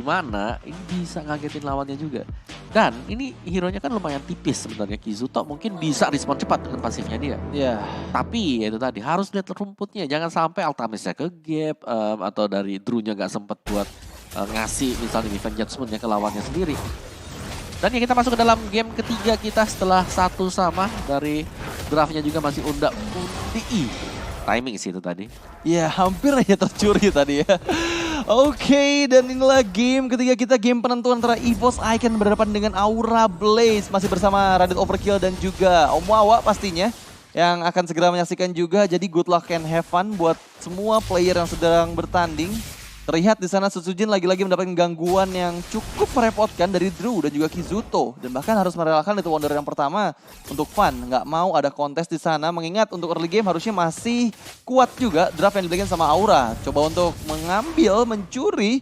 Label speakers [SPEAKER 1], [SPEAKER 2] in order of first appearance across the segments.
[SPEAKER 1] Gimana ini bisa ngagetin lawannya juga. Dan ini hero-nya kan lumayan tipis sebenarnya. Kizuto mungkin bisa respon cepat dengan pasifnya dia.
[SPEAKER 2] Iya.
[SPEAKER 1] Tapi ya itu tadi harus lihat rumputnya. Jangan sampai Altamisnya ke gap atau dari Drew-nya gak sempet buat ngasih misalnya event judgment-nya ke lawannya sendiri. Dan ya kita masuk ke dalam game ketiga kita setelah satu sama dari draftnya juga masih undi. Timing sih itu tadi.
[SPEAKER 2] Ya hampir aja tercuri tadi ya. Oke, dan inilah game ketiga kita, game penentuan antara EVOS Icon berhadapan dengan Aura Blaze. Masih bersama Radit Overkill dan juga Om Wawa pastinya yang akan segera menyaksikan juga. Jadi good luck and have fun buat semua player yang sedang bertanding. Terlihat di sana Sutsujin lagi-lagi mendapatkan gangguan yang cukup merepotkan dari Drew dan juga Kizuto. Dan bahkan harus merelakan Little Wonder yang pertama untuk fun. Nggak mau ada kontes di sana, mengingat untuk early game harusnya masih kuat juga draft yang diberikan sama Aura. Coba untuk mencuri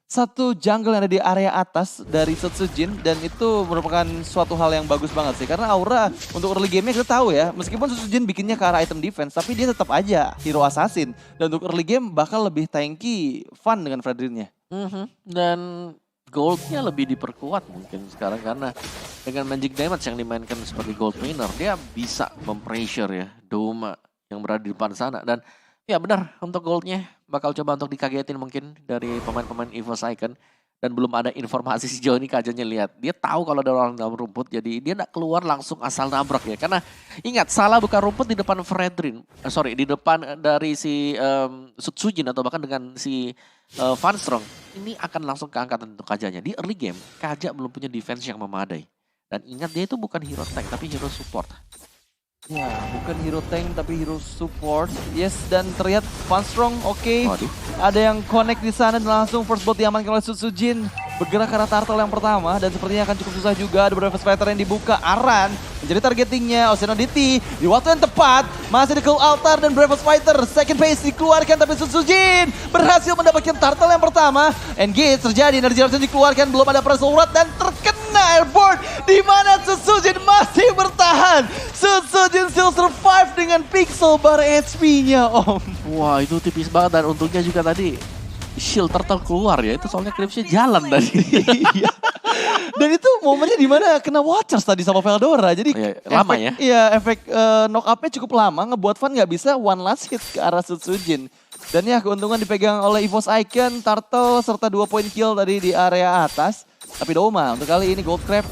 [SPEAKER 2] satu jungle yang ada di area atas dari Sutsujin. Dan itu merupakan suatu hal yang bagus banget sih. Karena Aura untuk early game-nya kita tahu ya, meskipun Sutsujin bikinnya ke arah item defense, tapi dia tetap aja hero assassin. Dan untuk early game bakal lebih tanky fun dengan Fredrin-nya.
[SPEAKER 1] Dan goldnya lebih diperkuat mungkin sekarang karena dengan magic damage yang dimainkan sebagai gold winner, dia bisa mempressure ya Doma yang berada di depan sana. Dan ya benar, untuk goldnya bakal coba untuk dikagetin mungkin dari pemain-pemain EVOS Icon. Dan belum ada informasi sejauh ini Kajanya lihat. Dia tahu kalau ada orang dalam rumput, jadi dia nggak keluar langsung asal nabrak ya. Karena ingat, salah buka rumput di depan Fredrin. Di depan dari si Sutsujin atau bahkan dengan si Van Strong. Ini akan langsung keangkatan untuk Kajanya. Di early game, Kaja belum punya defense yang memadai. Dan ingat, dia itu bukan hero tank, tapi hero support.
[SPEAKER 2] Ya, bukan hero tank tapi hero support. Yes, dan terlihat Van Strong oke.
[SPEAKER 1] Waduh.
[SPEAKER 2] Ada yang connect di sana dan langsung first blood diamankan oleh Sutsujin. Bergerak ke arah turtle yang pertama dan sepertinya akan cukup susah juga. Ada beberapa fighter yang dibuka. Aran menjadi targetingnya. Oceanodity di waktu yang tepat. Masih di Cold Altar dan Bravest Fighter. Second phase dikeluarkan tapi Sutsujin berhasil mendapatkan turtle yang pertama. Engage terjadi, energi harusnya dikeluarkan. Belum ada pressure urat dan terkena airborne. Di mana Sutsujin masih bertahan. Sutsujin still survive dengan pixel bar HP-nya Om.
[SPEAKER 1] Wah, itu tipis banget dan untungnya juga tadi shield turtle keluar ya. Itu soalnya Clipsnya jalan tadi.
[SPEAKER 2] Iya. Dan itu momennya di mana kena Watchers tadi sama Veldora. Jadi
[SPEAKER 1] lama ya.
[SPEAKER 2] Iya, efek knock up-nya cukup lama. Ngebuat Van nggak bisa one last hit ke arah Sutsujin. Dan ya keuntungan dipegang oleh EVOS Icon, Turtle serta 2 point kill tadi di area atas. Tapi Doma untuk kali ini Gold Crab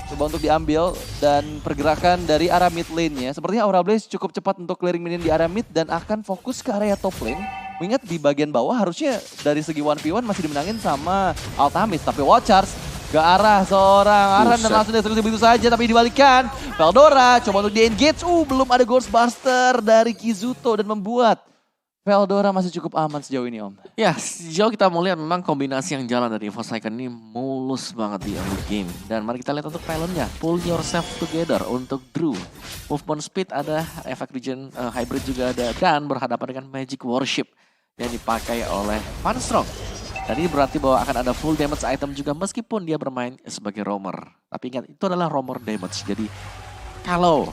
[SPEAKER 2] coba untuk diambil dan pergerakan dari arah mid lane-nya. Sepertinya Aura Blaze cukup cepat untuk clearing minion di area mid dan akan fokus ke area top lane. Mengingat di bagian bawah harusnya dari segi 1v1 masih dimenangin sama Altamis. Tapi Watchers ke arah seorang Aran dan langsung destruksi begitu saja. Tapi dibalikan, Veldora coba untuk di-engage. Belum ada Ghostbuster dari Kizuto dan membuat Veldora masih cukup aman sejauh ini Om.
[SPEAKER 1] Ya, sejauh kita mau lihat memang kombinasi yang jalan dari EVOS Icon ini mulus banget di early game. Dan mari kita lihat untuk talentnya. Pull yourself together untuk Drew. Movement speed ada, efek regen hybrid juga ada. Dan berhadapan dengan magic worship yang dipakai oleh Van Strong. Dan ini berarti bahwa akan ada full damage item juga meskipun dia bermain sebagai roamer. Tapi ingat, itu adalah roamer damage. Jadi kalau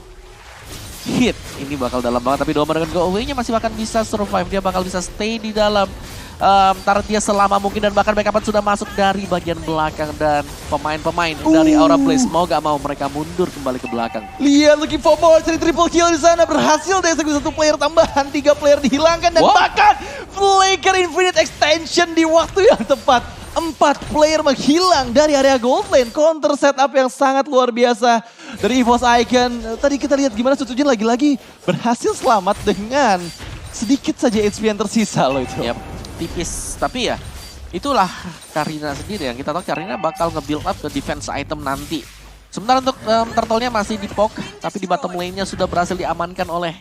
[SPEAKER 1] hit ini bakal dalam banget, tapi Doma dengan go away-nya masih akan bisa survive. Dia bakal bisa stay di dalam target dia selama mungkin dan bahkan backup sudah masuk dari bagian belakang dan pemain-pemain dari Aura Blaze mau gak mau mereka mundur kembali ke belakang.
[SPEAKER 2] Lihat looking for more, cari triple kill di sana, berhasil dieksekusi 1 player tambahan, 3 player dihilangkan dan bahkan Flicker Infinite Extension di waktu yang tepat. 4 player menghilang dari area gold lane. Counter setup yang sangat luar biasa dari EVOS Icon. Tadi kita lihat gimana Sutsujin lagi-lagi berhasil selamat dengan sedikit saja HP yang tersisa loh itu.
[SPEAKER 1] Yap, tipis. Tapi ya itulah Karina sendiri yang kita tahu Karina bakal nge-build up ke defense item nanti. Sementara untuk turtle-nya masih di poke, tapi di bottom lane-nya sudah berhasil diamankan oleh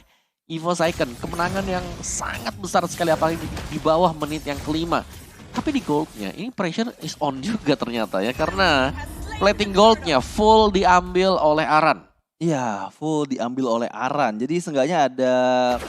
[SPEAKER 1] EVOS Icon. Kemenangan yang sangat besar sekali apalagi di bawah menit yang kelima. Tapi di goldnya ini pressure is on juga ternyata ya. Karena plating goldnya full diambil oleh Aran.
[SPEAKER 2] Iya, full diambil oleh Aran. Jadi seenggaknya ada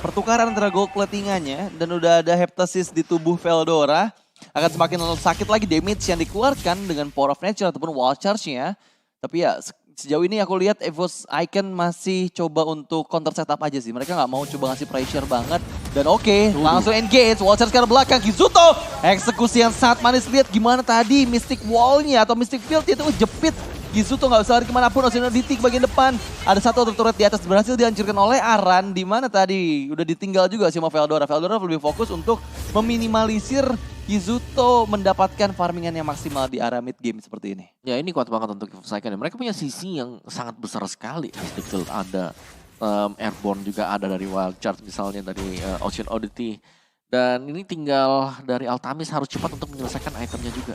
[SPEAKER 2] pertukaran antara gold platingannya. Dan udah ada heptasis di tubuh Veldora. Akan semakin sakit lagi damage yang dikeluarkan dengan Power of Nature ataupun Wall Charge-nya. Tapi ya sejauh ini aku lihat EVOS Icon masih coba untuk counter setup aja sih. Mereka nggak mau coba ngasih pressure banget. Dan oke, langsung engage. Wall charge ke arah belakang. Kizuto, eksekusi yang sangat manis. Lihat gimana tadi Mystic Wall-nya atau Mystic Field itu jepit. Kizuto nggak bisa lari kemanapun. Oceanity bagian depan. Ada satu turret di atas berhasil dihancurkan oleh Aran. Di mana tadi udah ditinggal juga sih sama Veldora. Veldora lebih fokus untuk meminimalisir Kizuto mendapatkan farmingan yang maksimal di area mid game seperti ini.
[SPEAKER 1] Ya ini kuat banget untuk EVOS Icon. Mereka punya sisi yang sangat besar sekali. Mystic Field ada, Airborne juga ada dari Wild Charge misalnya dari Ocean Oddity. Dan ini tinggal dari Altamis harus cepat untuk menyelesaikan itemnya juga.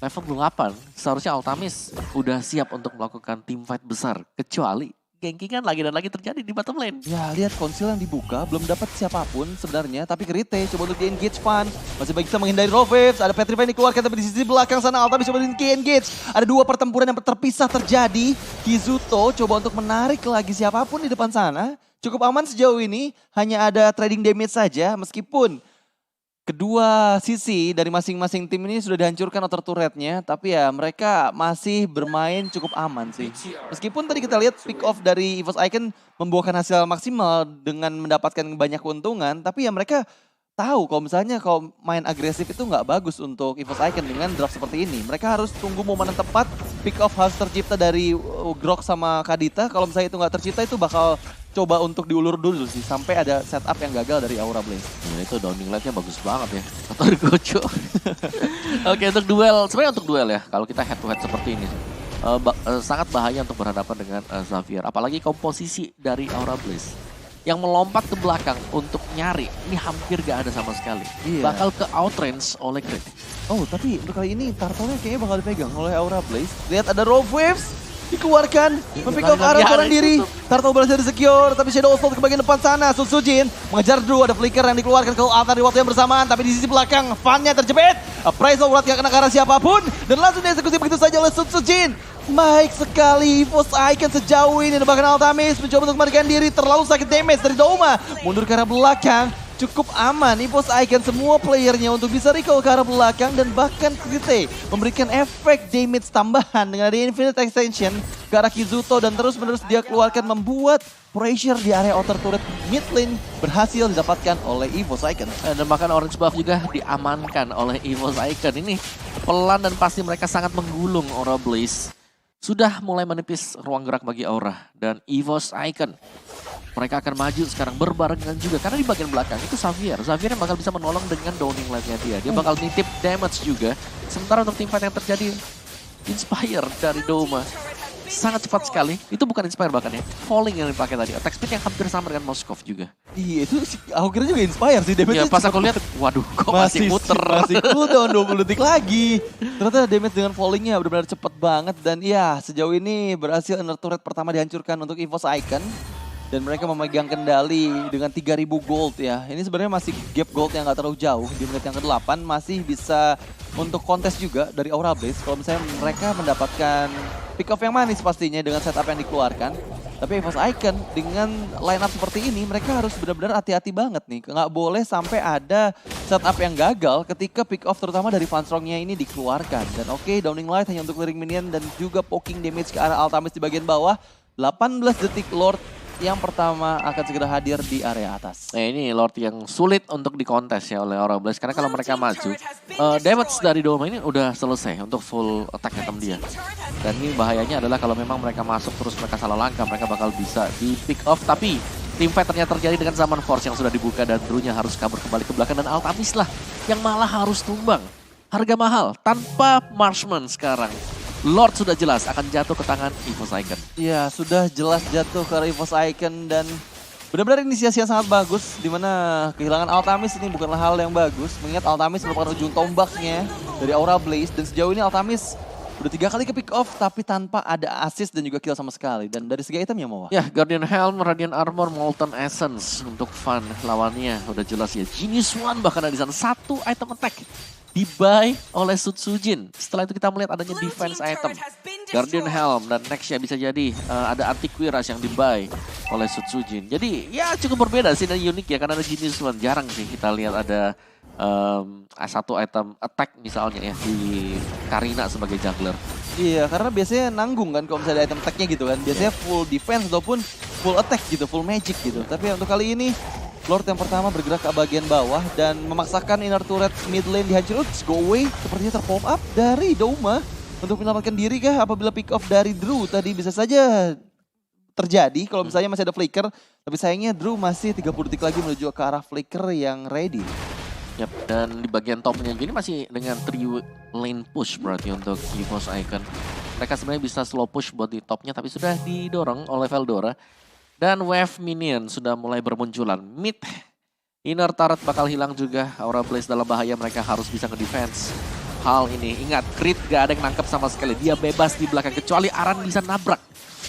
[SPEAKER 1] Level belum 8, seharusnya Altamis udah siap untuk melakukan team fight besar. Kecuali gengkingan lagi dan lagi terjadi di bottom lane.
[SPEAKER 2] Ya, lihat konsil yang dibuka, belum dapat siapapun sebenarnya. Tapi Krite coba untuk di-engage Pan. Masih bisa menghindari raw waves. Ada Petrify yang dikeluarkan, tapi di sisi belakang sana Altamis coba di-engage. Ada dua pertempuran yang terpisah terjadi. Kizuto coba untuk menarik lagi siapapun di depan sana. Cukup aman sejauh ini, hanya ada trading damage saja. Meskipun kedua sisi dari masing-masing tim ini sudah dihancurkan outer turretnya, tapi ya mereka masih bermain cukup aman sih. Meskipun tadi kita lihat pick off dari EVOS Icon membuahkan hasil maksimal dengan mendapatkan banyak keuntungan, tapi ya mereka tahu kalau misalnya kalau main agresif itu nggak bagus untuk EVOS Icon dengan draft seperti ini. Mereka harus tunggu momen yang tepat, pick off harus tercipta dari Grok sama Kadita. Kalau misalnya itu nggak tercipta itu bakal coba untuk diulur dulu sih sampai ada setup yang gagal dari Aura Blaze.
[SPEAKER 1] Ya, itu downing light-nya bagus banget ya. Atau Gojo. Oke, untuk duel, sebenarnya untuk duel ya. Kalau kita head to head seperti ini sangat bahaya untuk berhadapan dengan Xavier. Apalagi komposisi dari Aura Blaze yang melompat ke belakang untuk nyari. Ini hampir gak ada sama sekali.
[SPEAKER 2] Iya.
[SPEAKER 1] Bakal ke outrange oleh Crit.
[SPEAKER 2] Oh, tapi untuk kali ini turtle-nya kayaknya bakal dipegang oleh Aura Blaze. Lihat ada Rogue Waves. Dikeluarkan, mempick up arah seorang diri. Turtle berhasil di-secure, tapi Shadow Assault ke bagian depan sana. Sujin mengejar Drew, ada flicker yang dikeluarkan ke altar di waktu yang bersamaan. Tapi di sisi belakang, Fan-nya terjepit. Appraisal World gak kena ke arah siapapun. Dan langsung dieksekusi begitu saja oleh Sujin. Baik sekali, EVOS Icon sejauh ini. Dan bahkan Altamis mencoba untuk melarikan diri. Terlalu sakit damage dari Doma. Mundur ke arah belakang. Cukup aman EVOS Icon semua playernya untuk bisa recall ke arah belakang dan bahkan Krite memberikan efek damage tambahan dengan ada Infinite Extension ke arah Kizuto dan terus-menerus dia keluarkan membuat pressure di area outer turret mid lane berhasil didapatkan oleh EVOS Icon.
[SPEAKER 1] Dan bahkan Orange Buff juga diamankan oleh EVOS Icon. Ini pelan dan pasti mereka sangat menggulung Aura Blaze. Sudah mulai menipis ruang gerak bagi Aura dan EVOS Icon. Mereka akan maju sekarang berbarengan juga. Karena di bagian belakang itu Xavier. Xavier yang bakal bisa menolong dengan downing light-nya dia. Dia bakal nitip damage juga. Sementara untuk teamfight yang terjadi, Inspire dari Doma. Sangat cepat sekali. Itu bukan Inspire bahkan ya. Falling yang dipakai tadi. Attack speed yang hampir sama dengan Moskov juga.
[SPEAKER 2] Iya itu aku kira juga Inspire sih.
[SPEAKER 1] Ya pas aku lihat, waduh kok masih muter.
[SPEAKER 2] Masih cooldown 20 detik lagi. Ternyata damage dengan fallingnya benar-benar cepat banget. Dan ya sejauh ini berhasil inner turret pertama dihancurkan untuk EVOS Icon. Dan mereka memegang kendali dengan 3.000 gold ya. Ini sebenarnya masih gap gold yang gak terlalu jauh. Di menit yang ke-8 masih bisa untuk kontes juga dari Aura Blaze. Kalau misalnya mereka mendapatkan pick off yang manis pastinya dengan setup yang dikeluarkan. Tapi EVOS Icon dengan line up seperti ini mereka harus benar-benar hati-hati banget nih. Nggak boleh sampai ada setup yang gagal ketika pick off terutama dari Fanstrongnya ini dikeluarkan. Dan oke, Downing Light hanya untuk clearing minion dan juga poking damage ke arah Altamis di bagian bawah. 18 detik Lord yang pertama akan segera hadir di area atas.
[SPEAKER 1] Nah ini Lord yang sulit untuk dikontes ya oleh Aura Blaze. Karena kalau mereka maju, damage dari Doma ini udah selesai untuk full attack item dia. Dan ini bahayanya adalah kalau memang mereka masuk terus mereka salah langkah, mereka bakal bisa di pick off. Tapi teamfight ternyata terjadi dengan Zaman Force yang sudah dibuka dan Drew-nya harus kabur kembali ke belakang. Dan Altamis lah yang malah harus tumbang. Harga mahal tanpa Marshman sekarang. Lord sudah jelas akan jatuh ke tangan EVOS Icon.
[SPEAKER 2] Ya, sudah jelas jatuh ke EVOS Icon dan benar-benar inisiasi yang sangat bagus. Dimana kehilangan Altamis ini bukanlah hal yang bagus. Mengingat Altamis merupakan ujung tombaknya dari Aura Blaze. Dan sejauh ini Altamis udah 3 kali ke pick off tapi tanpa ada assist dan juga kill sama sekali. Dan dari segi item ya mau.
[SPEAKER 1] Ya, Guardian Helm, Radiant Armor, Molten Essence untuk Fan lawannya. Udah jelas ya, Genius One bahkan ada di sana. 1 item attack di-buy oleh Sujin. Setelah itu kita melihat adanya defense item. Guardian Helm dan next ya bisa jadi ada Antiquiras yang di-buy oleh Sujin. Jadi ya cukup berbeda sih dan unik ya karena ada Genius One. Jarang sih kita lihat ada satu item attack misalnya ya di Karina sebagai jungler.
[SPEAKER 2] Iya, karena biasanya nanggung kan kalau misalnya ada item tag-nya gitu kan. Biasanya full defense ataupun full attack gitu, full magic gitu. Tapi untuk kali ini, Lord yang pertama bergerak ke bagian bawah dan memaksakan inner turret mid lane dihancur. Go away, sepertinya terpop up dari Doma untuk menyelamatkan diri kah apabila pick off dari Drew tadi bisa saja terjadi kalau misalnya masih ada flicker. Tapi sayangnya Drew masih 30 detik lagi menuju ke arah flicker yang ready.
[SPEAKER 1] Yap, dan di bagian topnya gini masih dengan 3 lane push berarti untuk EVOS Icon. Mereka sebenarnya bisa slow push buat di topnya tapi sudah didorong oleh Veldora. Dan wave minion sudah mulai bermunculan. Mid inner turret bakal hilang juga. Aura Blaze dalam bahaya, mereka harus bisa nge-defense hal ini. Ingat, crit gak ada yang nangkep sama sekali. Dia bebas di belakang kecuali Aran bisa nabrak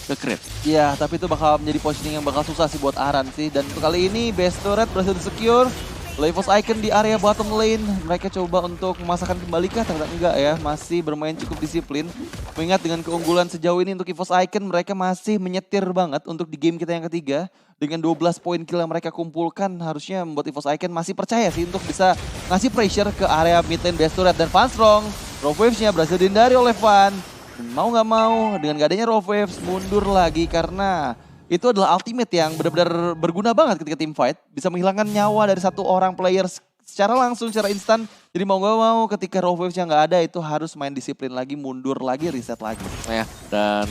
[SPEAKER 1] ke crit.
[SPEAKER 2] Iya, tapi itu bakal menjadi positioning yang bakal susah sih buat Aran sih. Dan untuk kali ini best turret berhasil di-secure. EVOS Icon di area bottom lane, mereka coba untuk memasakkan kembali kah? Ternyata enggak ya, masih bermain cukup disiplin. Mengingat dengan keunggulan sejauh ini untuk EVOS Icon, mereka masih menyetir banget untuk di game kita yang ketiga. Dengan 12 poin kill yang mereka kumpulkan, harusnya membuat EVOS Icon masih percaya sih untuk bisa ngasih pressure ke area mid lane best turret. Dan Van Strong, Rough Waves-nya berhasil dihindari oleh Van. Dan mau nggak mau, dengan gak adanya Rough Waves, mundur lagi karena itu adalah ultimate yang benar-benar berguna banget ketika tim fight. Bisa menghilangkan nyawa dari satu orang player secara langsung, secara instan. Jadi mau gak mau ketika Rough Waves-nya nggak ada itu harus main disiplin lagi, mundur lagi, reset lagi.
[SPEAKER 1] Ya, dan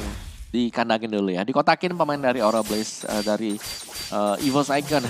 [SPEAKER 1] dikandangin dulu ya. Dikotakin pemain dari Aura Blaze, dari EVOS Icon.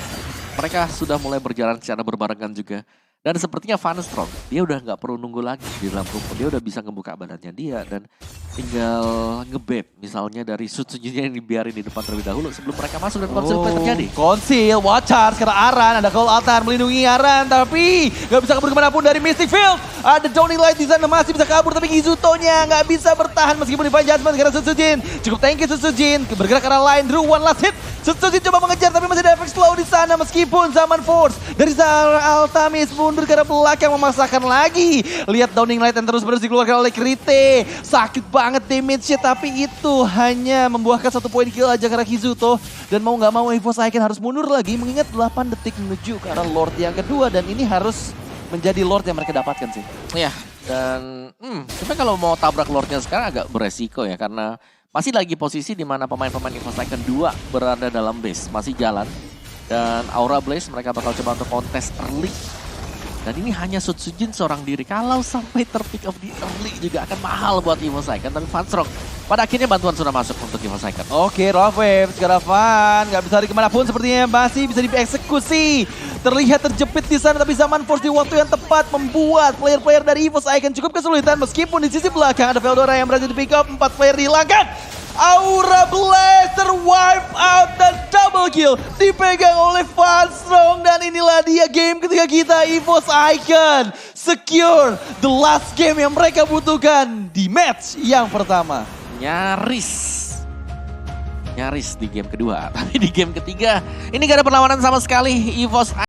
[SPEAKER 1] Mereka sudah mulai berjalan secara berbarengan juga. Dan sepertinya Van Strong, dia udah nggak perlu nunggu lagi di dalam rumput. Dia udah bisa ngebuka badannya dia dan tinggal ngebeb. Misalnya dari Sutsujinya yang dibiarin di depan terlebih dahulu sebelum mereka masuk dan konsil terjadi.
[SPEAKER 2] Konsil, watch out, sekarang Aran, ada Call Altar melindungi Aran. Tapi nggak bisa kabur kemanapun dari Mystic Field. Ada Downing Light di sana masih bisa kabur tapi Gizuto-nya nggak bisa bertahan meskipun Divine Judgment karena Sutsujin. Cukup tanky Sutsujin, bergerak ke arah line, Drew one last hit. Sutsujin coba mengejar tapi masih ada efek slow di sana meskipun Zaman Force dari Zara Altamis mundur ke arah belakang memaksakan lagi. Lihat Downing Light yang terus-menerus dikeluarkan oleh Krite. Sakit banget damage-nya tapi itu hanya membuahkan 1 poin kill aja karena Kizuto. Dan mau nggak mau EVOS Icon harus mundur lagi mengingat 8 detik menuju ke arah Lord yang kedua dan ini harus menjadi Lord yang mereka dapatkan sih.
[SPEAKER 1] Iya, dan tapi kalau mau tabrak Lordnya sekarang agak beresiko ya karena masih lagi posisi di mana pemain-pemain EVOS Icon 2 berada dalam base, masih jalan. Dan Aura Blaze mereka bakal coba untuk kontes early. Dan ini hanya Sutsujin seorang diri. Kalau sampai terpick off di early juga akan mahal buat EVOS Icon. Tapi Van Strong, pada akhirnya bantuan sudah masuk untuk EVOS Icon.
[SPEAKER 2] Oke, Rough Waves, sekarang Van nggak bisa lari kemanapun sepertinya masih bisa dieksekusi. Terlihat terjepit di sana tapi Zaman Force di waktu yang tepat membuat player-player dari EVOS Icon cukup kesulitan. Meskipun di sisi belakang ada Veldora yang berhasil di pick up, 4 player dihilangkan. Aura Blaze wipe out dan double kill dipegang oleh Van Strong dan inilah dia game ketiga kita EVOS Icon secure the last game yang mereka butuhkan di match yang pertama.
[SPEAKER 1] Nyaris di game kedua, tapi di game ketiga ini gak ada perlawanan sama sekali. EVOS